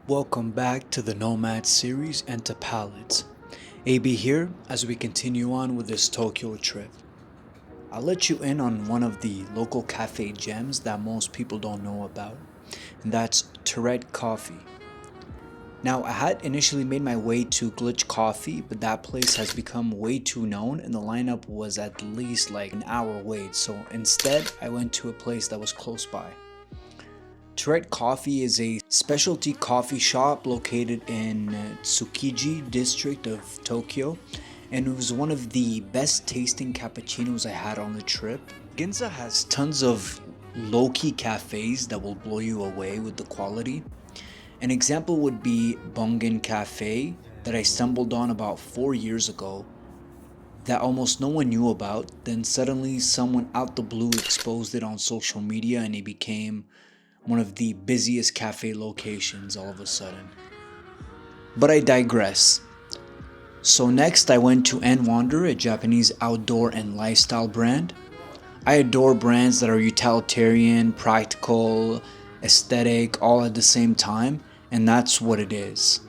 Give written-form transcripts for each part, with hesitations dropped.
Welcome back to the Nomad series and to Palettes. AB here as we continue on with this Tokyo trip. I'll let you in on one of the local cafe gems that most people don't know about, and that's Tourette Coffee. Now, I had initially made my way to Glitch Coffee, but that place has become way too known and the lineup was at least like an hour wait, so instead I went to a place that was close by. Tourette Coffee is a specialty coffee shop located in Tsukiji district of Tokyo, and it was one of the best tasting cappuccinos I had on the trip. Ginza has tons of low-key cafes that will blow you away with the quality. An example would be Bongen Cafe that I stumbled on about 4 years ago that almost no one knew about. Then suddenly someone out the blue exposed it on social media and it became one of the busiest cafe locations all of a sudden. But I digress. So next I went to Wander, a Japanese outdoor and lifestyle brand. I adore brands that are utilitarian, practical, aesthetic, all at the same time, and that's what it is.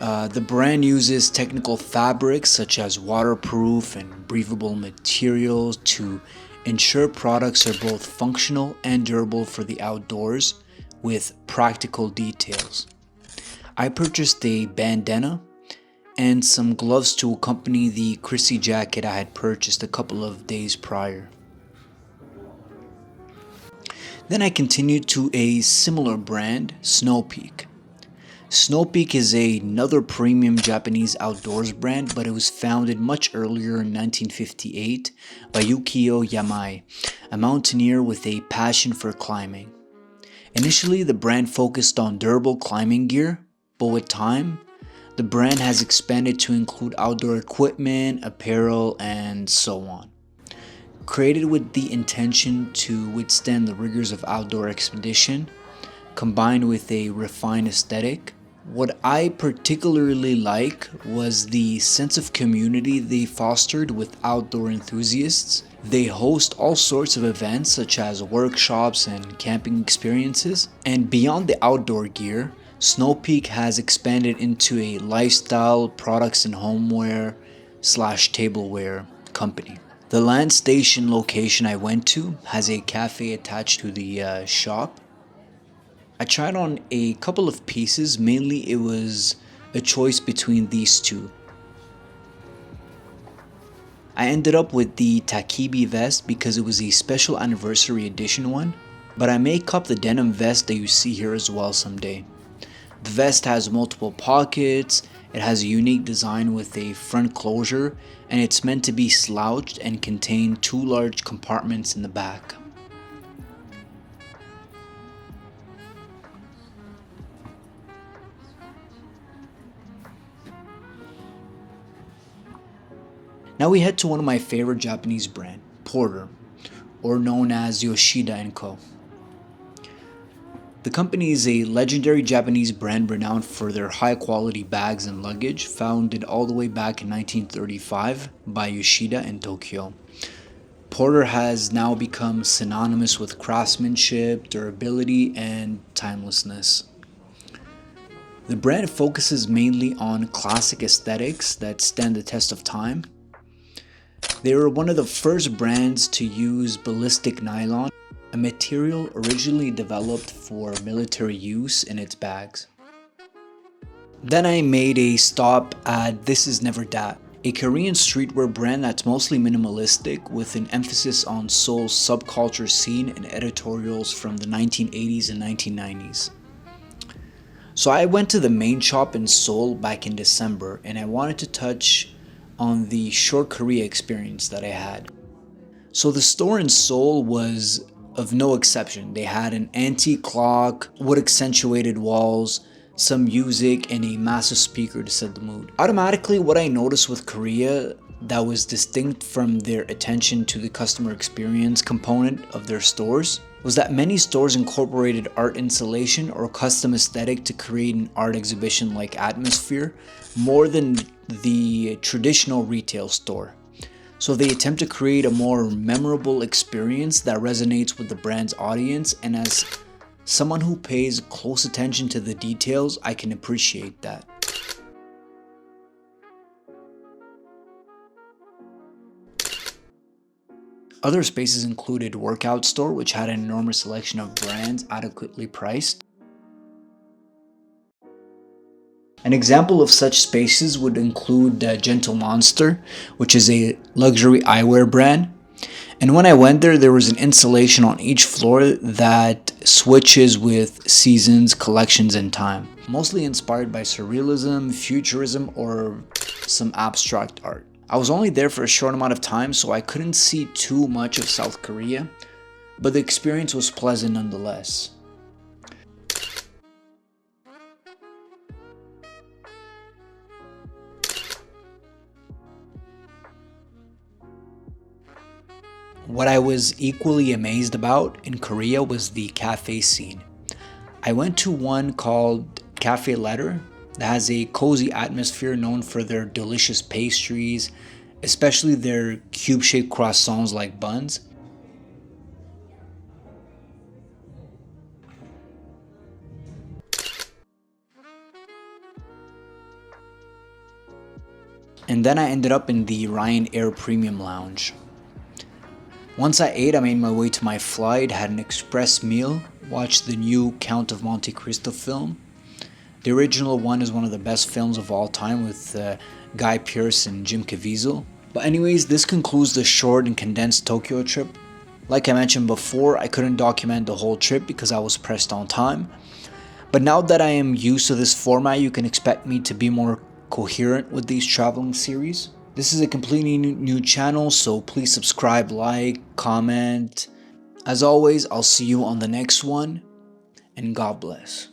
The brand uses technical fabrics such as waterproof and breathable materials to ensure products are both functional and durable for the outdoors with practical details. I purchased a bandana and some gloves to accompany the Chrissy jacket I had purchased a couple of days prior. Then I continued to a similar brand, Snow Peak. Snow Peak is another premium Japanese outdoors brand, but it was founded much earlier in 1958 by Yukio Yamai, a mountaineer with a passion for climbing. Initially, the brand focused on durable climbing gear, but with time, the brand has expanded to include outdoor equipment, apparel, and so on. Created with the intention to withstand the rigors of outdoor expedition, combined with a refined aesthetic. What I particularly like was the sense of community they fostered with outdoor enthusiasts. They host all sorts of events such as workshops and camping experiences. And beyond the outdoor gear, Snow Peak has expanded into a lifestyle products and homeware / tableware company. The land station location I went to has a cafe attached to the shop. I tried on a couple of pieces, mainly it was a choice between these two. I ended up with the Takibi vest because it was a special anniversary edition one, but I may cop the denim vest that you see here as well someday. The vest has multiple pockets, it has a unique design with a front closure, and it's meant to be slouched and contain 2 large compartments in the back. Now we head to one of my favorite Japanese brand, Porter, or known as Yoshida Co. The company is a legendary Japanese brand renowned for their high quality bags and luggage, founded all the way back in 1935 by Yoshida in Tokyo. Porter has now become synonymous with craftsmanship, durability, and timelessness. The brand focuses mainly on classic aesthetics that stand the test of time. They were one of the first brands to use ballistic nylon, a material originally developed for military use in its bags. Then I made a stop at Thisisneverthat, a Korean streetwear brand that's mostly minimalistic with an emphasis on Seoul's subculture scene and editorials from the 1980s and 1990s. So I went to the main shop in Seoul back in December and I wanted to touch on the short Korea experience that I had. So the store in Seoul was of no exception. They had an antique clock, wood accentuated walls, some music, and a massive speaker to set the mood. Automatically, what I noticed with Korea that was distinct from their attention to the customer experience component of their stores was that many stores incorporated art installation or custom aesthetic to create an art exhibition like atmosphere more than the traditional retail store. So they attempt to create a more memorable experience that resonates with the brand's audience, and as Someone who pays close attention to the details, I can appreciate that. Other spaces included workout store, which had an enormous selection of brands adequately priced. An example of such spaces would include Gentle Monster, which is a luxury eyewear brand. And when I went there, there was an installation on each floor that switches with seasons, collections, and time. Mostly inspired by surrealism, futurism, or some abstract art. I was only there for a short amount of time, so I couldn't see too much of South Korea, but the experience was pleasant nonetheless. What I was equally amazed about in Korea was the cafe scene. I went to one called Cafe Letter that has a cozy atmosphere known for their delicious pastries, especially their cube-shaped croissants like buns. And then I ended up in the Ryanair Premium Lounge. Once I ate, I made my way to my flight, had an express meal, watched the new Count of Monte Cristo film. The original one is one of the best films of all time with Guy Pearce and Jim Caviezel. But anyways, this concludes the short and condensed Tokyo trip. Like I mentioned before, I couldn't document the whole trip because I was pressed on time. But now that I am used to this format, you can expect me to be more coherent with these traveling series. This is a completely new channel, so please subscribe, like, comment. As always, I'll see you on the next one, and God bless.